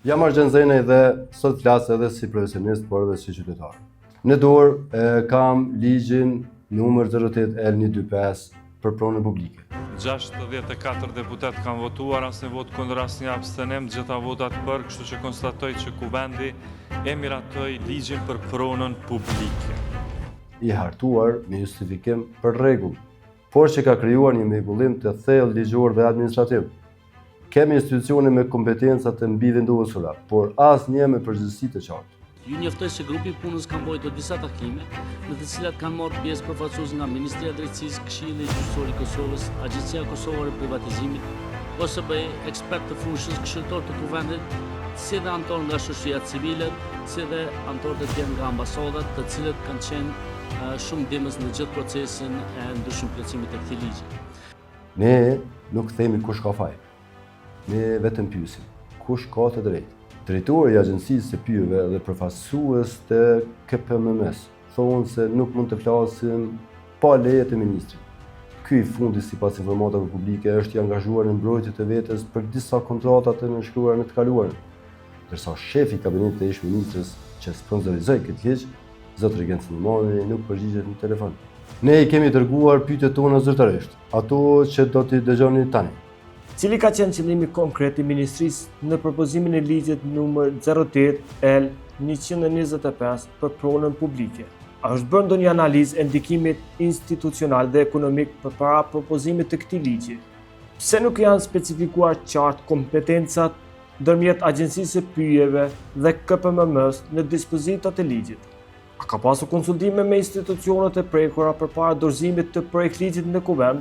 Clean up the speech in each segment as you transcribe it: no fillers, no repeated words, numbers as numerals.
Jam Argjen Zene dhe sot flas edhe si profesionist, por edhe si qytetar. Në dorë kam ligjin numër 08L125 për pronën publike. 64 deputet kanë votuar, asnjë vot kundër, asnjë abstenim, gjitha votat për, kështu që konstatoj që kuvendi e miratoi ligjin për pronën publike. I hartuar me justifikim për rregull, por që ka krijuar një mrekullim të thellë ligjor dhe administrativ. Kemi institucione me kompetenca të mbivenduesura, por asnjë me përgjegjësi të qartë. Ju njoftoj se grupi punës ka mbajtur disa takime, në të cilat kanë marrë pjesë përfaqësues nga Ministria e Drejtësisë, Këshilli Gjyqësor i Kosovës, Agjencia Kosovare e Privatizimit, OSB, ekspert të fushës, këshilltar të kuvendit, si dhe anëtar nga shoqëria civile, si dhe anëtar të tjerë nga ambasadat, të cilët kanë qenë shumë ndihmës në gjithë procesin e ndryshim plotësimit të këtij ligji. Ne nuk themi kush ka faj. Ne vetëm pyesim kush ka të drejtë. Drejtori i Agjencisë së Pyjeve dhe përfaqësues të KPMM-s thonë se nuk mund të flasin pa leje të ministrit. Ky i fundit sipas informatave publike është i angazhuar në mbrojtje të vetes për disa kontrata të nënshkruara në të kaluarën. Ndërsa shefi i kabinetit të ish-ministrës që sponsorizoi këtë ligj, zot Regent Sulejmani, nuk përgjigjet në telefon. Ne i kemi dërguar pyetjet tona zyrtarisht, ato që do t'i dëgjoni tani. Cili ka qenë qëllimi konkret i Ministrisë në propozimin e ligjit numër 08L125 për pronën publike? A është bërë ndonjë analizë e ndikimit institucional dhe ekonomik përpara propozimit të këtij ligji? Pse nuk janë specifikuar qartë kompetencat ndërmjet Agjencisë së Pyjeve dhe KPMM-s në dispozitat e ligjit? A ka pasur konsultime me institucionet e prekura përpara dorëzimit të projektligjit në kuvend?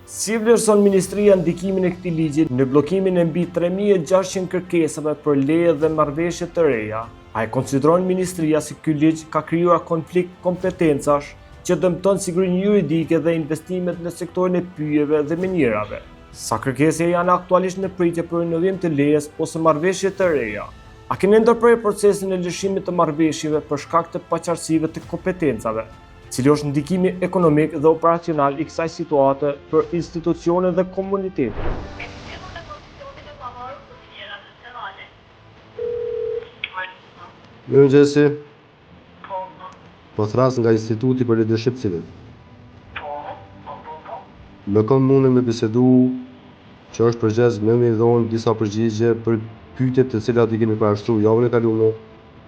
Si vlerëson Ministria ndikimin e këtij ligji në bllokimin e mbi 3600 kërkesave për leje dhe marrëveshje të reja? A e konsideron Ministria se ky ligj ka krijuar konflikt kompetencash që dëmton sigurinë juridike dhe investimet në sektorin e pyjeve dhe minjerave? Sa kërkesa janë aktualisht në pritje për rinovim të lejes ose marrëveshje të reja? A keni ndërprerë procesin e lëshimit të marrëveshjeve për shkak të paqartësive të kompetencave? Cili është ndikimi ekonomik dhe operacional i kësaj situate për institucionet dhe komunitetin? Mirëmëngjesi. Po thras nga Instituti për Leadership Civil. Më kanë mundën me bisedu që është përgjegjës me dhënë disa përgjigje për pyetjet të cilat i kemi parashtruar javën e kaluar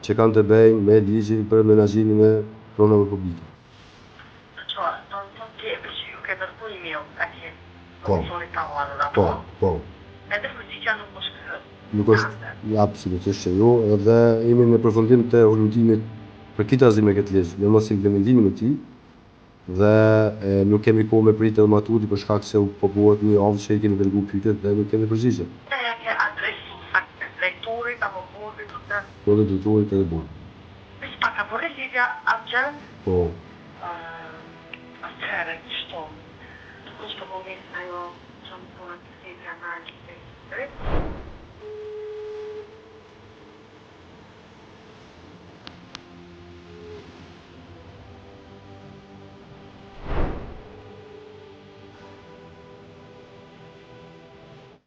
që kanë të bëjnë me ligjin për menaxhimin e pronave publike. Po. Nuk është absolutisht që jo, edhe jemi në përfundim të hulumtimit për kitazim me këtë ligj, në mos implementimin e tij, dhe nuk kemi kohë me pritë edhe maturi për shkak se po bëhet një javë që i kemi dërguar pyetjet dhe nuk kemi përgjigje. Po dhe drejtorit edhe bordit. Po.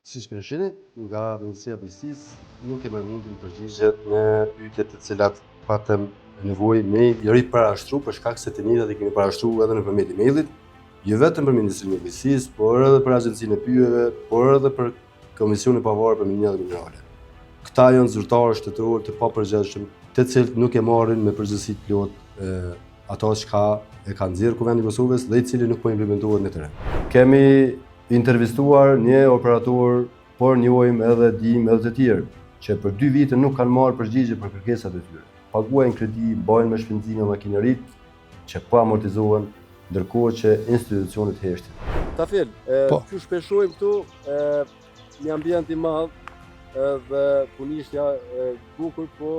Si shpeshini, nga Ministria e Drejtësisë nuk kemi mundin përgjigjet në pyetjet të cilat patëm nevojë me i parashtruar për shkak se të njëjtat i kemi parashtruar edhe nëpërmjet emailit, jo vetëm për Ministrinë e Drejtësisë, por edhe për Agjencinë e Pyjeve, por edhe për Komisionin Pavarur për Minerat dhe Minerale. Këta janë zyrtarë shtetëror të papërgjegjshëm, të cilët nuk e marrin me përgjegjësi të plotë ato çka e ka nxjerrë Kuvendi i Kosovës dhe i cili nuk po implementohet në terren. Kemi intervistuar një operator, por njohim edhe edhe të tjerë, që për 2 vite nuk kanë marrë përgjigje për kërkesat e tyre. Paguajnë kredi, bajnë me shpenzime makineritë që po amortizohen, ndërkohë që institucionet heshtin. Tafel, që shpeshojmë këtu një ambient i madh dhe punishja bukur, po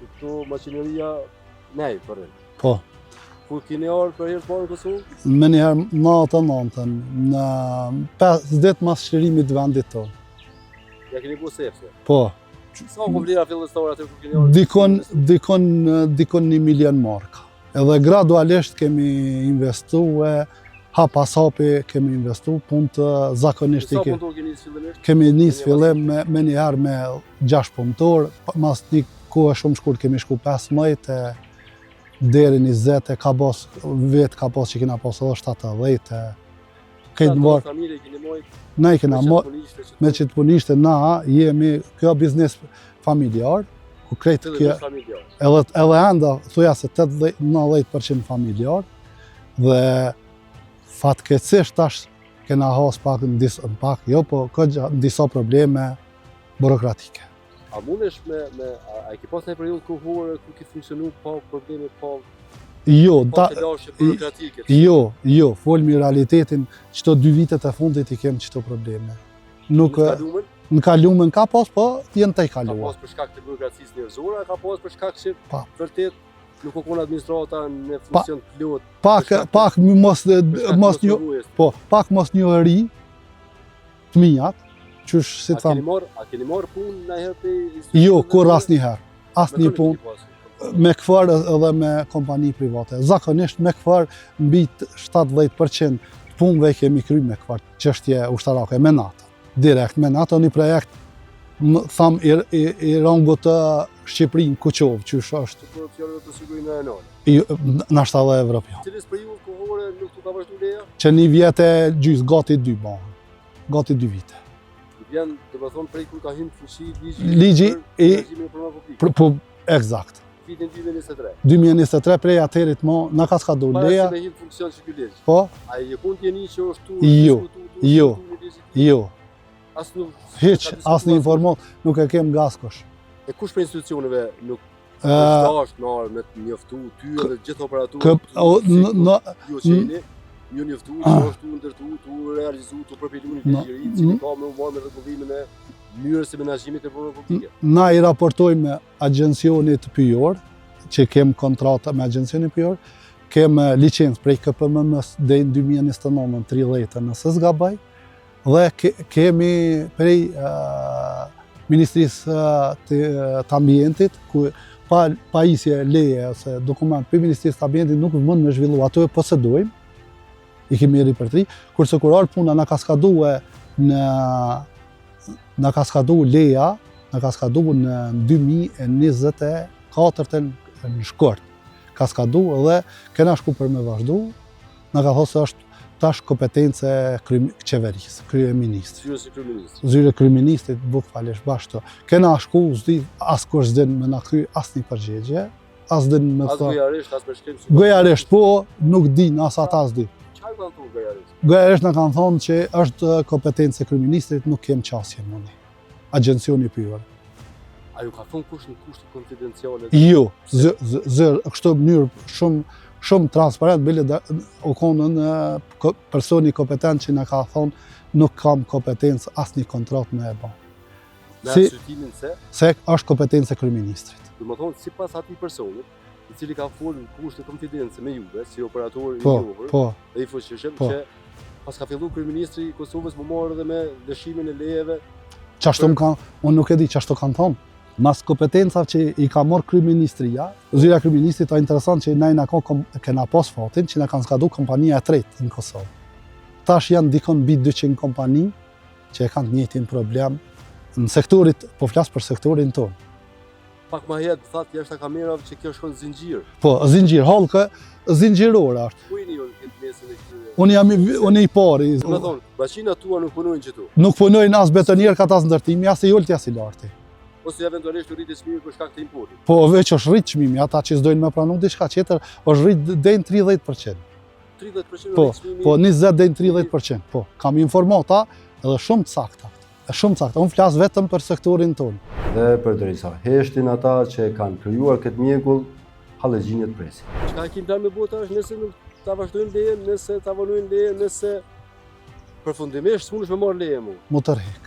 këtu maqineria nej për rreth. Po. Kur keni orë për herë parë në Kosovë? Me njëherë natën, në 5 ditë mas shërimit të vendit tonë. Ja keni bu sepse? Po. Sa ku vlera fillestare aty kur keni orë? Dikon 1 milion marka. Edhe gradualisht kemi investuar hap pas hapi kemi investu, punë të zakonisht Sa punëtor keni nisë fillimisht? kemi nisë fillim me njëherë me 6 punëtor, mas një kohë shumë shkurt kemi shku 15 deri 20 ka pas vetë ka pas që kena pas edhe 70 këtë në varë. Familje keni mojt? Ne i kena me që të punishte na jemi kjo biznes familjar, ku krejt kjo edhe enda thuja se 80-90% familjar dhe fatkeqësisht tash kena has pak në disa probleme burokratike. A mundesh a ke pas një periudhë kohore ku ke funksionu pa probleme, pa të lashe burokratike? Jo, folmi realitetin, qëto 2 vitet e fundit i kem qëto probleme. Në kalumen ka pas, po jenë të i kaluar. Ka pas për shkak të burokracisë njerëzore, ka pas për shkak që vërtet nuk o konë administrata në funksion të lot. Pak mos njëri të mijat, qysh si të thamë. A keni marrë punë në herë të... Jo, kur asnjëherë. Asnjë punë. Me këfar edhe me kompani private. Zakonisht me këfar mbi 70% të punëve kemi kry me këfar çështje ushtarake, me NATO. Direkt me NATO, një projekt tham i rangu të Shqipërinë Kuqovë, që është. Korupcionet të sigurinë aeronale. Nashta edhe evropian. Cilis periudhë kohore nuk t'u ka vazhdu leja? Që 1 vjet e gjysmë, gati 2 banë. Gati 2 vite. Vjen, dhe më thonë, prej kur ka hynë fuqi ligji për regimin e punëve publike. Po, eksakt. Vitin 2023. 2023 prej aterit mo, na ka s'ka do leja. Para se me hynë funksion që ky ligj. Po? A i jepun t'jeni që është Jo. Hiq, asnjë informat nuk e kem gaskosh. E kush për institucioneve nuk është nërë me të njoftu, ty edhe gjithë operaturët, ju që jeni, ju njoftu, që është tu ndërtu, tu realizu, tu përpilu një ligjëri, cili ka me uvarë me rregullimin e mënyrës së menaxhimit të punëve publike. Na i raportojmë me agjencionit pyjor, që kem kontrata me agjencionit pyjor, kem licencë prej KPMM-s deri në 2029 30 nëse s'gabaj, dhe kemi prej Ministrisë të Ambientit, ku pa isje leje ose dokument për Ministrisë të Ambientit nuk mund me zhvillu, ato e posedojmë, i kemi ripërtri, kurse kur ardhë puna na ka skadu leja, na ka skadu në 2024 në shkurt. Ka skadu dhe kena shku për me vazhdu, na ka thosë është tash kompetence qeverisë, kryeministri. Zyre kryeministrit, buk falesh bashkë. Kena shku, as kur s'din me na kry asnjë përgjigje, as din me thë. As gojarisht, as për shkrim. Gojarisht, po, nuk din, as ata s'din. Çfarë kanë thonë gojarisht? Gojarisht na kanë thonë që është kompetence kryeministrit, nuk kem qasje mëni. Agjencioni pyjor. A ju ka thonë kush në kushte konfidenciale? Jo, kështu mënyrë shumë transparent, bile u konën personi kompetent që na ka thonë nuk kam kompetencë asnjë kontratë me e ba. Me arsyetimin se? Se është kompetencë e kryeministrit. Do të thonë, sipas atij personit, i cili ka folur në kushte konfidencë me juve, si operator i njohur, dhe i fuqishëm, që pas ka filluar kryeministri i Kosovës më morë edhe me lëshimin e lejeve. Qashtu unë nuk e di qashtu kanë thonë. Mas kompetenca që i ka morë kryeministria, zyra kryeministrit, është interesant që na kena pas fatin që na kanë skadu kompania e tretë në Kosovë. Tash janë dikon mbi 200 kompani që e kanë të njëjtin problem në sektorit, po flas për sektorin tonë. Pak më herë thatë jashtë kamerave që kjo shkon zinxhir. Po, zinxhir, hallkë zinxhirore është. Ku jeni ju këtë mesën e këtyre? Unë i pari. Do të thonë, bashkinat tua nuk punojnë këtu. Nuk punojnë as betonier, ka as ndërtimi, as e jolti as i larti. Ose eventualisht u rritë çmimi për shkak të importit. Po, veç është rritë çmimi, ata që s'dojnë me pranu diçka tjetër, është rritë deri në 30%. 30% çmimi? Po, 20 deri në 30%. Po, kam informata edhe shumë të sakta. Unë flas vetëm për sektorin tonë. Dhe përderisa heshtin ata që kanë krijuar këtë mjegull, hallëgjinje të presin. Çka kemi planë me bota është nëse nuk ta vazhdojmë lejen, nëse ta vonojmë lejen, nëse përfundimisht s'mundesh me marr leje më. Mu tërheq.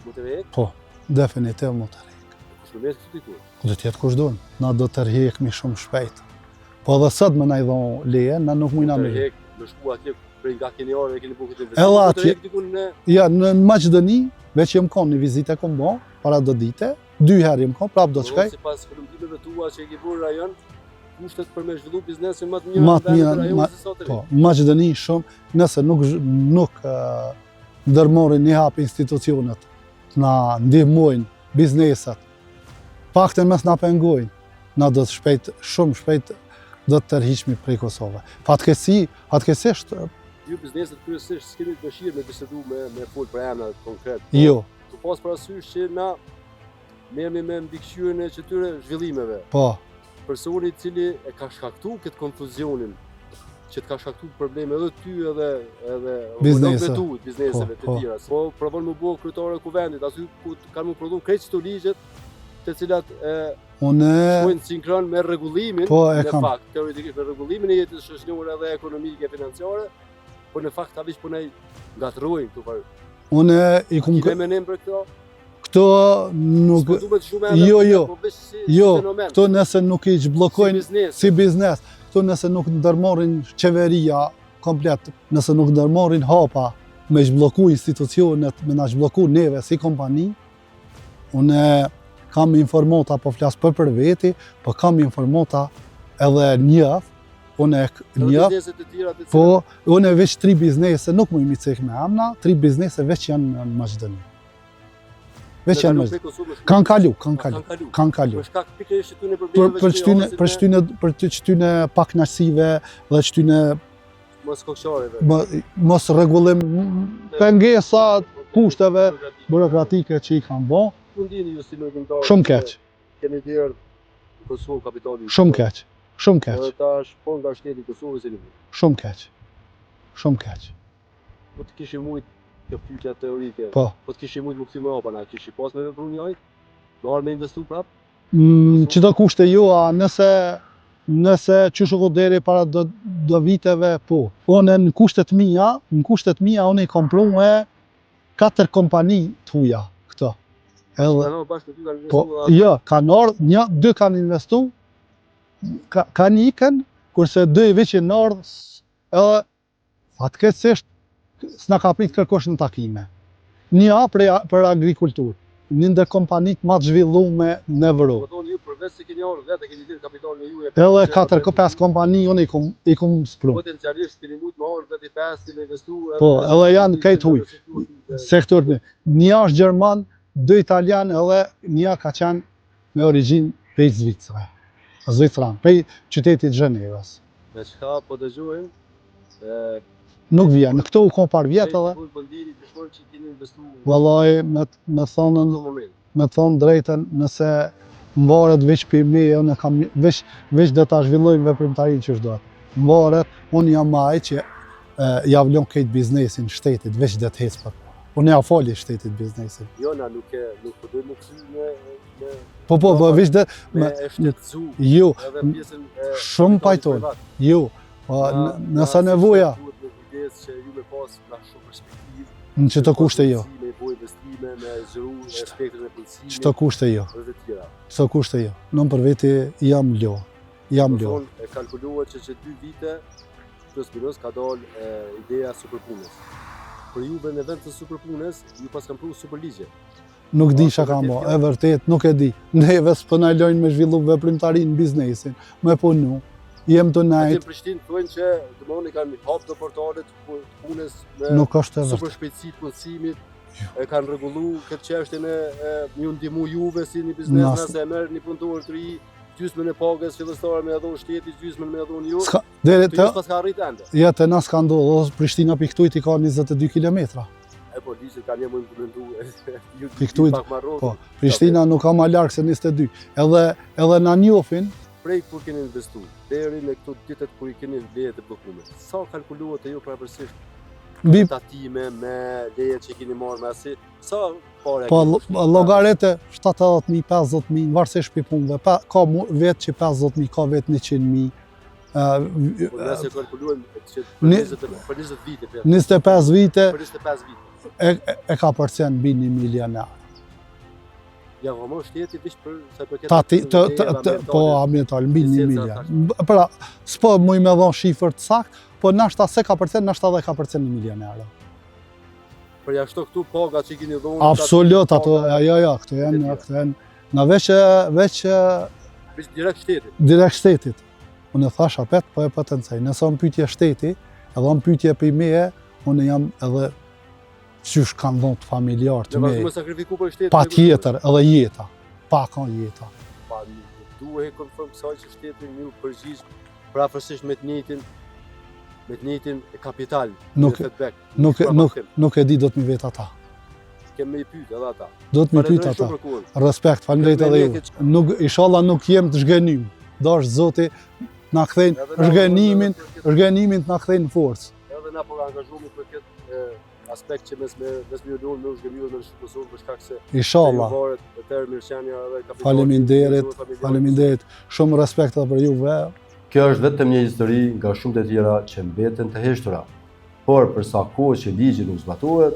Mu tërheq? Po, definitiv mu tërheq. Kush më të dikur? Do të jetë kush don. Na do të tërheqemi shumë shpejt. Po edhe sot më na i dhon leje, na nuk mujna me. Tërheq, do shku atje prej nga keni orë keni bukur të investim. Ja, në Maqedoni, veç jem kon një vizitë kom bë para do dite, 2 herë jem kon, prap do të shkoj. Sipas përmbledhjeve tua që e ke bërë rajon, kushtet për me zhvillu biznesin më të mirë në vendin e rajonit se sot. Po, Maqedoni shumë, nëse nuk ndërmorin një hap institucionet, na ndihmojnë bizneset, pakten mes na pengojnë, na do të shpejt, shumë shpejt do të tërhiqemi prej Kosovë. Fatkeqësisht Ju bizneset kryesisht s'keni dëshirë me bisedu me fol për emra konkret. Jo. Të pas parasysh që na merremi me mbikëqyrjen e këtyre zhvillimeve. Po, Personi i cili e ka shkaktuar këtë konfuzionin, që të ka shkaktuar probleme edhe ty edhe bizneseve të tjera. Po provon më bëu kryetare e kuvendit, aty ku kanë më prodhu krejt çto ligjet, të cilat shkojnë sinkron me rregullimin, në fakt, teoretikisht me rregullimin e jetës shoqërore edhe ekonomike e financiare, por në fakt ta vish punoj ngatrojnë këtu për. Unë i kum menim për këto. Këto nuk këto nëse nuk i zhbllokojnë si biznes, këto nëse nuk ndërmorin qeveria komplet, nëse nuk ndërmorin hapa me zhblloku institucionet, me na zhblloku neve si kompani, unë kam informata, po flas për veti, po kam informata edhe njëf, po unë veç 3 biznese, nuk më imi cek me amna, 3 biznese veç janë në Maqedoni. Veç janë kanë kalu. Për të çtyne pak nasive dhe çtyne mos rregullim pengesa kushteve burokratike që i kanë bë. Shumë keq. Keni dhënë Kosovë kapitali. Shumë keq. Shumë keq. Edhe tash po nga shteti i Kosovës i lëvi. Shumë keq. Shumë keq. Po të kishim mujt kjo pyetja teorike. Po të kishim mujt më kthy më hapa, na kishim pas me vepru njëjt. Do me investu prap. Çdo kushte jua, nëse qysh u deri para do viteve, po. Unë në kushtet mia unë i kam pru me 4 kompani të huaja këto. Jo, kanë ardhur, 2 kanë investu, kanë ikën, kurse 2 veç në ardhur, edhe fatkeqësisht s'na ka prit kërkosh në takime. Një për agrikulturë, një ndër kompanitë më të zhvillume në Evropë. Po thonë ju përveç se keni ardhur vetë keni dhënë kapitalin e juaj. Edhe 4-5 kompani unë i kum spru. Potencialisht keni mujt më ardhur vetë 5 të investu. Po, edhe janë këtej huj. Sektori. Një është gjerman, 2 italian edhe një ka qenë me origjinë prej Zvicrës, prej qytetit Zhenevës. Me çka po dëgjojmë? Nuk vija, në këto u kom par vjetë edhe. Vallai, me thonë drejten, nëse mvaret veç për me, unë kam veç dhe ta zhvillojmë veprimtarin që shdohet. Mvaret, unë jam maj që ja vlon këtë biznesin shtetit, veç dhe të hecë për. Unë ja fali shtetit biznesin. Jo, na nuk po dojmë më kësy me... Po, veç dhe... Me e shtetëzu, jo, edhe pjesën... Shumë pajtojnë, jo, nësa nevoja. Që ju me pas nga shumë perspektivë. Në qëto kushte jo. Me boj investime, me zhru spektrin e punësimit. Qëto kushte jo. Dhe tjera. Qëto kushte jo. Nën për veti jam lo. E kalkulohet që 2 vite, plus minus, ka dalë ideja superpunës. Për juve në vend të superpunës, ju pas kam pru superligje. Nuk di çka kam bo, e vërtet, nuk e di. Neve s'po na lojnë me zhvillu veprimtarin biznesin, me punu. Jem të najt. Në Prishtinë thonë që domoni kanë hap të portalet punës me super shpejtësi të punësimit, e kanë rregulluar këtë çështjen e ju ndihmu juve si një biznes nëse e merr një punëtor të ri, gjysmën e pagës fillestare me dhon shteti, gjysmën me dhon ju. Deri te pas ka arrit ende. Ja te na ska ndodhur, Prishtina piktuit i ka 22 kilometra. E po disi kanë më implementuar. Piktuit. Po, Prishtina nuk ka më larg se 22. Edhe na njohin prej kur keni investu, deri në këto ditët kur i keni lejet e bllokuar. Sa kalkulohet e ju pranë tatime me lejet që keni marrë me asi, sa pare? Po, llogarete 70.000, 50.000, varësisht për punëve. Ka vetë që 50.000, ka vetë 100.000. Nëse kalkulojmë që për 20 vite. 25 vite. Për 25 vite. E ka përcen mbi 1 milionar. Ja, vëmë shteti vish për sa përket po ambiental mbi 1 miliard. Pra, s'po më me dhon shifër të sakt, po nashta se ka përcen, nashta edhe ka përcen 1 milionar. Për jashtë këtu pagat që keni dhënë. Absolut, ato këto janë na veç direkt shtetit. Direkt shtetit. unë e thash apet, po e potencaj. Nëse on pyetje shteti, edhe on pyetje për meje, unë jam edhe qysh kanë dhënë familjar të meje. Sakrifiku për shtetin. Pa tjetër, edhe jeta. Pa kanë jeta. Pa duhet konform kësaj që shteti një përgjigj prafërsisht me të njëjtin kapital. Nuk e di do të mi vet ata. Kemë i pyet edhe ata. Do të mi pyet ata. Respekt, faleminderit edhe ju. Nuk inshallah nuk jem të zhgënim. Dash Zoti na kthejnë zhgënimin na kthejnë në forcë. Edhe na po angazhohemi për këtë aspekt që mes me u me zhgënjur me Kosovën për shkak se inshallah. Faleminderit. Shumë respekt edhe për juve. Kjo është vetëm një histori nga shumë të tjera që mbeten të heshtura. Por për sa kohë që ligji nuk zbatohet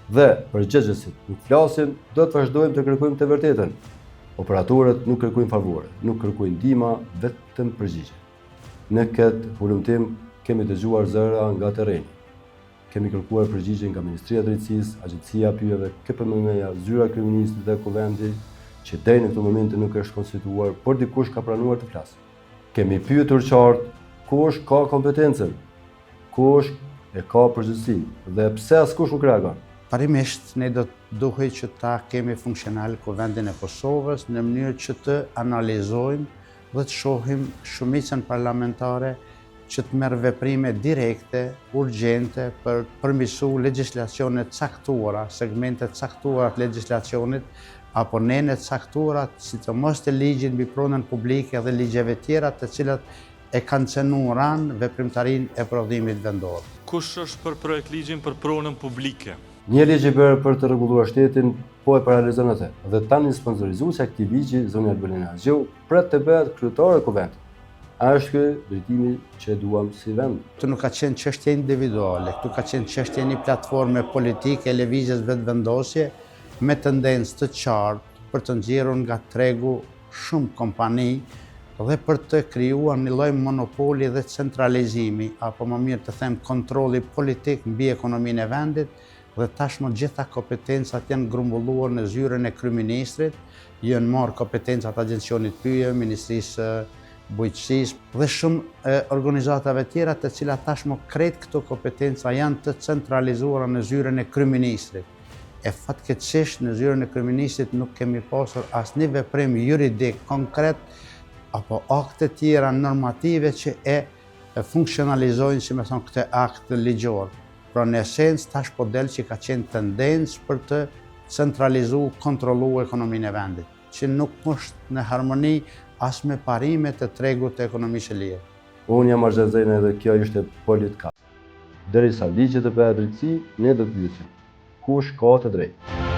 dhe përgjegjësit nuk flasin, do të vazhdojmë të kërkojmë të vërtetën. Operatorët nuk kërkojnë favore, nuk kërkojnë ndihmë, vetëm përgjigje. Në këtë hulumtim kemi dëgjuar zëra nga terreni. Kemi kërkuar përgjigje nga Ministria e Drejtësisë, Agjencia e Pyjeve, KPMM-ja, zyra e kryeministit dhe kuvendit, që deri në këtë moment nuk është konstituar, por dikush ka pranuar të flasë. Kemi pyetur qartë kush ka kompetencën, kush e ka përgjegjësinë dhe pse askush nuk reagon. Parimisht, ne do të duhej që ta kemi funksional Kuvendin e Kosovës në mënyrë që të analizojmë dhe të shohim shumicën parlamentare që të merr veprime direkte, urgjente për përmirësu legjislacione caktuara, segmente caktuara të legjislacionit apo nene caktuara, sidomos të ligjit mbi pronën publike dhe ligjeve tjera të cilat e kanë cenuar veprimtarinë e prodhimit vendor. Kush është për projekt ligjin për pronën publike? Një ligj i bërë për të rregulluar shtetin, po e paralizon atë. Dhe tani sponsorizuesi i këtij ligji, zoni Albania Haxhiu, pret të bëhet kryetare e kuvendit. A është ky drejtimi që duam si vend? Këtu nuk ka qenë çështje individuale, këtu ka qenë çështje një platforme politike, lëvizjes vetëvendosje me tendencë të qartë për të nxjerrur nga tregu shumë kompani dhe për të krijuar një lloj monopoli dhe centralizimi, apo më mirë të them kontrolli politik mbi ekonominë e vendit, dhe tashmë gjitha kompetencat janë grumbulluar në zyrën e kryeministrit, janë marrë kompetencat Agjencionit Pyjeve, Ministrisë Bujqësisë dhe shumë organizatave tjera të cilat tashmë krejt këto kompetenca janë të centralizuara në zyrën e kryeministrit. E fatkeqësisht në zyrën e kryeministrit nuk kemi pasur asnjë veprim juridik konkret apo akte tjera normative që e funksionalizojnë, si me thonë, këtë akt ligjor. Pra në esencë tash po del që ka qenë tendencë për të centralizu, kontrollu ekonominë e vendit, që nuk është në harmoni as me parimet të tregut të ekonomisë së lirë. Unë jam Arxhezene dhe kjo ishte politika. Derisa ligji të bëhet drejtësi, ne do të pyesim kush ka të drejtë.